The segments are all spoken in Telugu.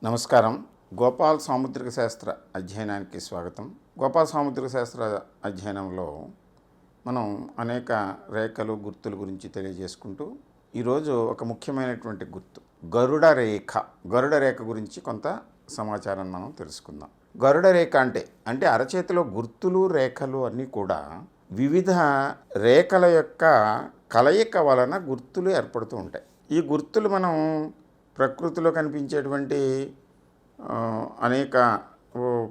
నమస్కారం. గోపాల్ సాముద్రిక శాస్త్ర అధ్యయనానికి స్వాగతం. గోపాల్ సాముద్రిక శాస్త్ర అధ్యయనంలో మనం అనేక రేఖలు గుర్తుల గురించి తెలియజేసుకుంటూ ఈరోజు ఒక ముఖ్యమైనటువంటి గుర్తు గరుడ రేఖ. గరుడ రేఖ గురించి కొంత సమాచారం మనం తెలుసుకుందాం. గరుడ రేఖ అంటే అరచేతిలో గుర్తులు రేఖలు అన్నీ కూడా వివిధ రేఖల యొక్క కలయిక వలన గుర్తులు ఏర్పడుతూ ఉంటాయి. ఈ గుర్తులు మనం ప్రకృతిలో కనిపించేటువంటి అనేక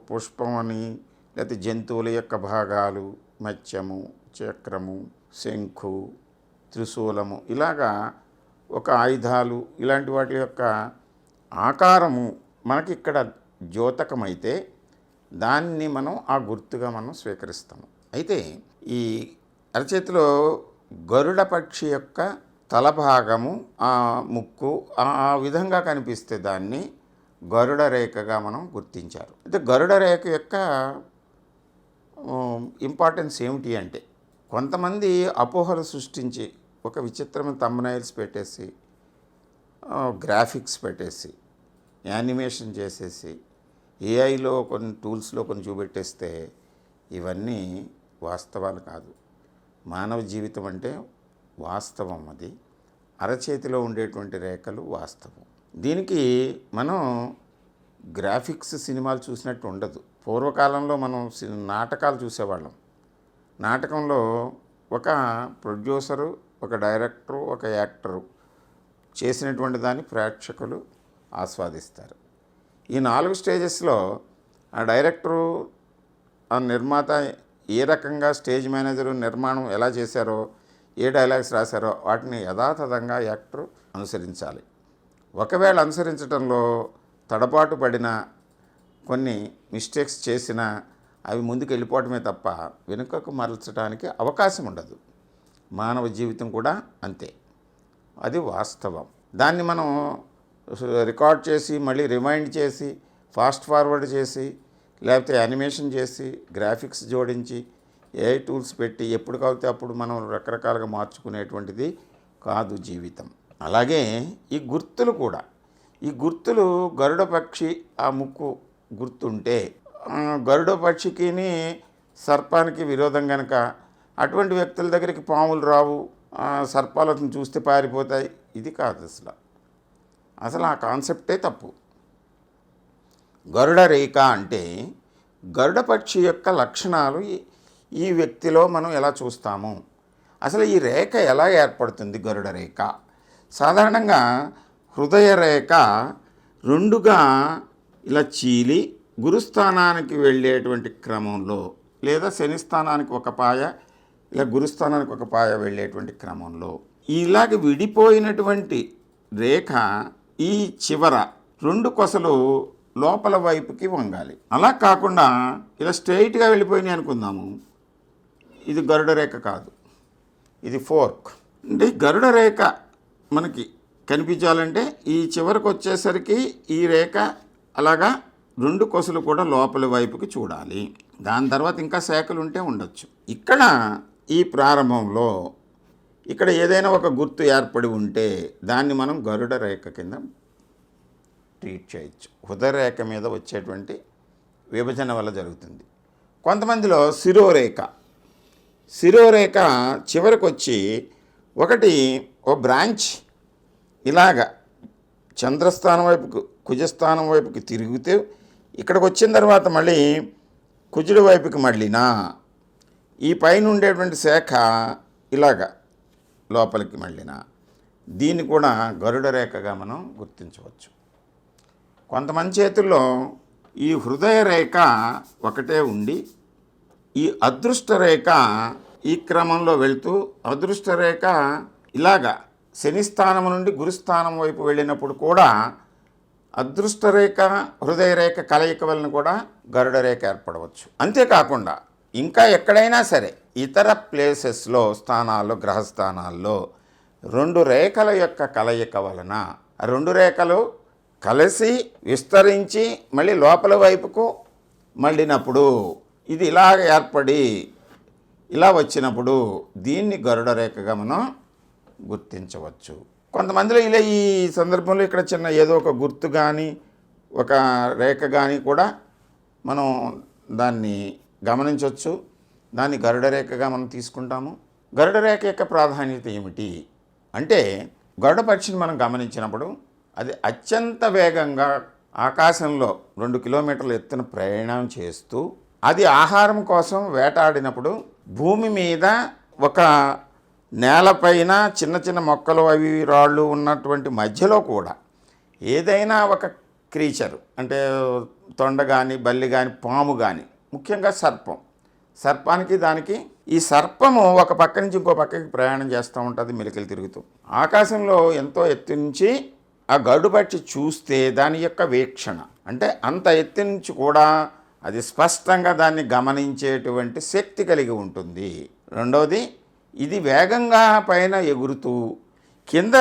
పుష్పం అని, లేకపోతే జంతువుల యొక్క భాగాలు, మత్స్యము, చక్రము, శంఖు, త్రిశూలము, ఇలాగా ఒక ఆయుధాలు, ఇలాంటి వాటి యొక్క ఆకారము మనకి ఇక్కడ ద్యోతకమైతే దాన్ని మనం ఆ గుర్తుగా మనం స్వీకరిస్తాము. అయితే ఈ అరచేతిలో గరుడ పక్షి యొక్క తలభాగము, ఆ ముక్కు ఆ విధంగా కనిపిస్తే దాన్ని గరుడ రేఖగా మనం గుర్తించారు. అయితే గరుడ రేఖ యొక్క ఇంపార్టెన్స్ ఏమిటి అంటే, కొంతమంది అపోహలు సృష్టించి ఒక విచిత్రమైన థంబ్నెయిల్స్ పెట్టేసి, గ్రాఫిక్స్ పెట్టేసి, యానిమేషన్ చేసేసి, ఏఐలో కొన్ని టూల్స్లో కొన్ని చూపెట్టేస్తే ఇవన్నీ వాస్తవాలు కాదు. మానవ జీవితం అంటే వాస్తవం. అది అరచేతిలో ఉండేటువంటి రేఖలు వాస్తవం. దీనికి మనం గ్రాఫిక్స్ సినిమాలు చూసినట్టు ఉండదు. పూర్వకాలంలో మనం నాటకాలు చూసేవాళ్ళం. నాటకంలో ఒక ప్రొడ్యూసరు, ఒక డైరెక్టరు, ఒక యాక్టరు చేసినటువంటి దాన్ని ప్రేక్షకులు ఆస్వాదిస్తారు. ఈ 4 స్టేజెస్లో ఆ డైరెక్టరు, ఆ నిర్మాత ఏ రకంగా, స్టేజ్ మేనేజరు నిర్మాణం ఎలా చేశారో, ఏ డైలాగ్స్ రాశారో వాటిని యథాతథంగా యాక్టరు అనుసరించాలి. ఒకవేళ అనుసరించడంలో తడబాటు పడిన, కొన్ని మిస్టేక్స్ చేసినా అవి ముందుకు వెళ్ళిపోవటమే తప్ప వెనుకకు మరల్చడానికి అవకాశం ఉండదు. మానవ జీవితం కూడా అంతే. అది వాస్తవం. దాన్ని మనం రికార్డ్ చేసి, మళ్ళీ రిమైండ్ చేసి, ఫాస్ట్ ఫార్వర్డ్ చేసి, లేకపోతే యానిమేషన్ చేసి, గ్రాఫిక్స్ జోడించి, ఏఐ టూల్స్ పెట్టి ఎప్పుడు కావాలితే అప్పుడు మనం రకరకాలుగా మార్చుకునేటువంటిది కాదు జీవితం. అలాగే ఈ గుర్తులు కూడా, ఈ గుర్తులు గరుడ పక్షి ఆ ముక్కు గుర్తుంటే, గరుడ పక్షికి సర్పానికి విరోధం కనుక అటువంటి వ్యక్తుల దగ్గరికి పాములు రావు, సర్పాలను చూస్తే పారిపోతాయి. ఇది కాదు అసలు ఆ కాన్సెప్టే తప్పు. గరుడ రేఖ అంటే గరుడ పక్షి యొక్క లక్షణాలు ఈ వ్యక్తిలో మనం ఎలా చూస్తాము, అసలు ఈ రేఖ ఎలా ఏర్పడుతుంది. గరుడ రేఖ సాధారణంగా హృదయ రేఖ రెండుగా ఇలా చీలి గురుస్థానానికి వెళ్ళేటువంటి క్రమంలో, లేదా శనిస్థానానికి ఒక పాయ, ఇలా గురుస్థానానికి ఒక పాయ వెళ్ళేటువంటి క్రమంలో ఇలాగ విడిపోయినటువంటి రేఖ ఈ చివర 2 కొసలు లోపల వైపుకి వంగాలి. అలా కాకుండా ఇలా స్ట్రైట్గా వెళ్ళిపోయినాయి అనుకుందాము, ఇది గరుడ రేఖ కాదు, ఇది ఫోర్క్. అంటే గరుడ రేఖ మనకి కనిపించాలంటే ఈ చివరికి వచ్చేసరికి ఈ రేఖ అలాగా 2 కొసలు కూడా లోపల వైపుకి చూడాలి. దాని తర్వాత ఇంకా శాఖలు ఉంటే ఉండొచ్చు. ఇక్కడ ఈ ప్రారంభంలో ఇక్కడ ఏదైనా ఒక గుర్తు ఏర్పడి ఉంటే దాన్ని మనం గరుడ రేఖ కింద ట్రీట్ చేయొచ్చు. హృదయ రేఖ మీద వచ్చేటువంటి విభజన వల్ల జరుగుతుంది. కొంతమందిలో శిరోరేఖ చివరికి వచ్చి ఒకటి ఓ బ్రాంచ్ ఇలాగా చంద్రస్థానం వైపుకు, కుజస్థానం వైపుకి తిరిగితే ఇక్కడికి వచ్చిన తర్వాత మళ్ళీ కుజుడి వైపుకి మళ్ళీనా ఈ పైన ఉండేటువంటి శాఖ ఇలాగా లోపలికి మళ్ళీనా, దీన్ని కూడా గరుడ రేఖగా మనం గుర్తించవచ్చు. కొంతమంది చేతుల్లో ఈ హృదయ రేఖ ఒకటే ఉండి ఈ అదృష్ట రేఖ ఈ క్రమంలో వెళుతూ, అదృష్ట రేఖ ఇలాగా శనిస్థానం నుండి గురుస్థానం వైపు వెళ్ళినప్పుడు కూడా అదృష్ట రేఖ హృదయ రేఖ కలయిక వలన కూడా గరుడ రేఖ ఏర్పడవచ్చు. అంతేకాకుండా ఇంకా ఎక్కడైనా సరే ఇతర ప్లేసెస్లో, స్థానాల్లో, గ్రహస్థానాల్లో 2 రేఖల యొక్క కలయిక వలన ఆ 2 రేఖలు కలిసి విస్తరించి మళ్ళీ లోపల వైపుకు మళ్ళినప్పుడు, ఇది ఇలాగ ఏర్పడి ఇలా వచ్చినప్పుడు దీన్ని గరుడ రేఖగా మనం గుర్తించవచ్చు. కొంతమందిలో ఇలా ఈ సందర్భంలో ఇక్కడ చిన్న ఏదో ఒక గుర్తు కానీ ఒక రేఖ కానీ కూడా మనం దాన్ని గమనించవచ్చు. దాన్ని గరుడ రేఖగా మనం తీసుకుంటాము. గరుడ రేఖ యొక్క ప్రాధాన్యత ఏమిటి అంటే, గరుడ పక్షిని మనం గమనించినప్పుడు అది అత్యంత వేగంగా ఆకాశంలో 2 కిలోమీటర్ల ఎత్తున ప్రయాణం చేస్తూ అది ఆహారం కోసం వేటాడినప్పుడు భూమి మీద ఒక నేలపైన చిన్న చిన్న మొక్కలు అవి రాళ్ళు ఉన్నటువంటి మధ్యలో కూడా ఏదైనా ఒక క్రీచర్ అంటే తొండ కానీ బల్లి కానీ పాము కానీ, ముఖ్యంగా సర్పానికి దానికి ఈ సర్పము ఒక పక్క నుంచి ఇంకో పక్కకి ప్రయాణం చేస్తూ ఉంటుంది మెలికలు తిరుగుతూ. ఆకాశంలో ఎంతో ఎత్తు నుంచి ఆ గరుడ పక్షి చూస్తే దాని యొక్క వీక్షణ అంటే అంత ఎత్తు నుంచి కూడా అది స్పష్టంగా దాన్ని గమనించేటువంటి శక్తి కలిగి ఉంటుంది. రెండవది, ఇది వేగంగా పైన ఎగురుతూ కింద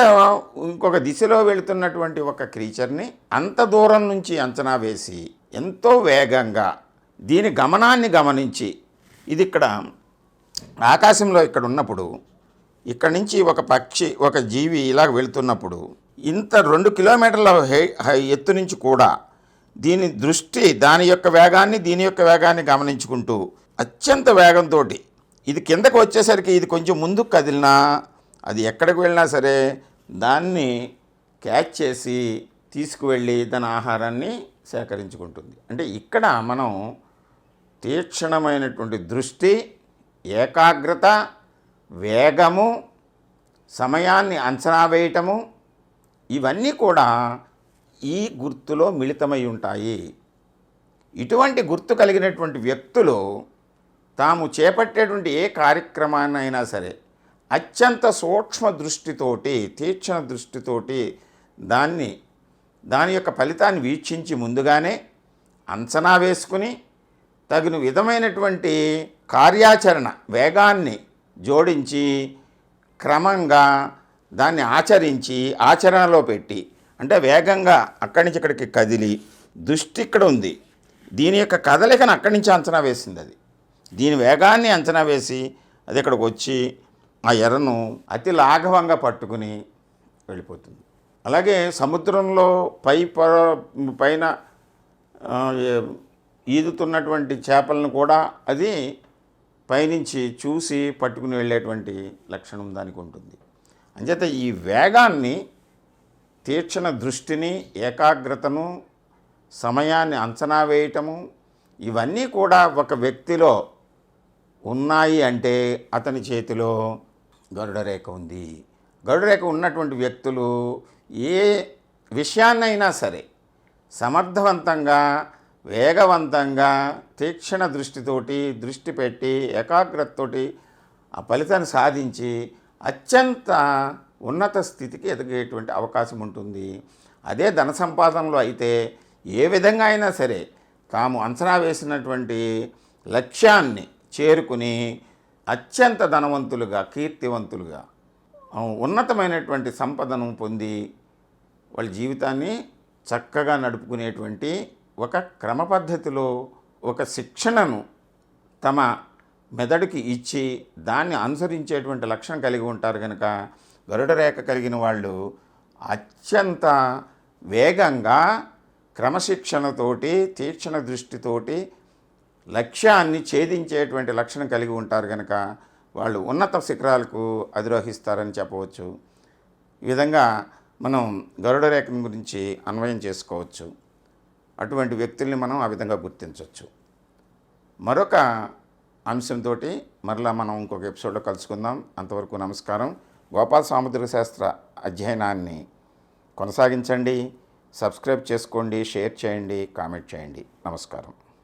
ఇంకొక దిశలో వెళుతున్నటువంటి ఒక క్రీచర్ని అంత దూరం నుంచి అంచనా వేసి ఎంతో వేగంగా దీని గమనాన్ని గమనించి, ఇది ఇక్కడ ఆకాశంలో ఇక్కడ ఉన్నప్పుడు ఇక్కడ నుంచి ఒక పక్షి ఒక జీవి ఇలా వెళుతున్నప్పుడు ఇంత 2 కిలోమీటర్ల ఎత్తు నుంచి కూడా దీని దృష్టి దాని యొక్క వేగాన్ని దీని యొక్క వేగాన్ని గమనించుకుంటూ అత్యంత వేగంతో ఇది కిందకు వచ్చేసరికి ఇది కొంచెం ముందుకు కదిలినా అది ఎక్కడికి వెళ్ళినా సరే దాన్ని క్యాచ్ చేసి తీసుకువెళ్ళి దాని ఆహారాన్ని సేకరించుకుంటుంది. అంటే ఇక్కడ మనం తీక్షణమైనటువంటి దృష్టి, ఏకాగ్రత, వేగము, సమయాన్ని అంచనా వేయటము ఇవన్నీ కూడా ఈ గుర్తులో మిళితమై ఉంటాయి. ఇటువంటి గుర్తు కలిగినటువంటి వ్యక్తులు తాము చేపట్టేటువంటి ఏ కార్యక్రమాన్నైనా సరే అత్యంత సూక్ష్మ దృష్టితోటి, తీక్షణ దృష్టితోటి దాని యొక్క ఫలితాన్ని వీక్షించి ముందుగానే అంచనా వేసుకుని తగిన విధమైనటువంటి కార్యాచరణ వేగాన్ని జోడించి క్రమంగా దాన్ని ఆచరణలో పెట్టి, అంటే వేగంగా అక్కడి నుంచి ఇక్కడికి కదిలి దృష్టి ఇక్కడ ఉంది, దీని యొక్క కదలికను అక్కడి నుంచి అంచనా వేసింది. అది దీని వేగాన్ని అంచనా వేసి అది ఇక్కడికి వచ్చి ఆ ఎరను అతి లాఘవంగా పట్టుకుని వెళ్ళిపోతుంది. అలాగే సముద్రంలో పైన ఈదుతున్నటువంటి చేపలను కూడా అది పైనుంచి చూసి పట్టుకుని వెళ్ళేటువంటి లక్షణం దానికి ఉంటుంది. అంచేత ఈ వేగాన్ని, తీక్షణ దృష్టిని, ఏకాగ్రతను, సమయాన్ని అంచనా వేయటము ఇవన్నీ కూడా ఒక వ్యక్తిలో ఉన్నాయి అంటే అతని చేతిలో గరుడ రేఖ ఉంది. గరుడ రేఖ ఉన్నటువంటి వ్యక్తులు ఏ విషయాన్నైనా సరే సమర్థవంతంగా, వేగవంతంగా, తీక్షణ దృష్టి పెట్టి ఏకాగ్రతతోటి ఆ ఫలితాన్ని సాధించి అత్యంత ఉన్నత స్థితికి ఎదిగేటువంటి అవకాశం ఉంటుంది. అదే ధన సంపాదనలో అయితే ఏ విధంగా అయినా సరే తాము అంచనా వేసినటువంటి లక్ష్యాన్ని చేరుకుని అత్యంత ధనవంతులుగా, కీర్తివంతులుగా, ఉన్నతమైనటువంటి సంపదను పొంది వాళ్ళ జీవితాన్ని చక్కగా నడుపుకునేటువంటి ఒక క్రమ పద్ధతిలో ఒక శిక్షణను తమ మెదడుకి ఇచ్చి దాన్ని అనుసరించేటువంటి లక్షణం కలిగి ఉంటారు. కనుక గరుడ రేఖ కలిగిన వాళ్ళు అత్యంత వేగంగా, క్రమశిక్షణతోటి, తీక్షణ దృష్టితోటి లక్ష్యాన్ని ఛేదించేటువంటి లక్షణం కలిగి ఉంటారు. కనుక వాళ్ళు ఉన్నత శిఖరాలకు అధిరోహిస్తారని చెప్పవచ్చు. ఈ విధంగా మనం గరుడ రేఖను గురించి అన్వయం చేసుకోవచ్చు. అటువంటి వ్యక్తుల్ని మనం ఆ విధంగా గుర్తించవచ్చు. మరొక అంశంతో మరలా మనం ఇంకొక ఎపిసోడ్లో కలుసుకుందాం. అంతవరకు నమస్కారం. గోపాల సాముద్రిక శాస్త్ర అధ్యయనాన్ని కొనసాగించండి. సబ్స్క్రైబ్ చేసుకోండి, షేర్ చేయండి, కామెంట్ చేయండి. నమస్కారం.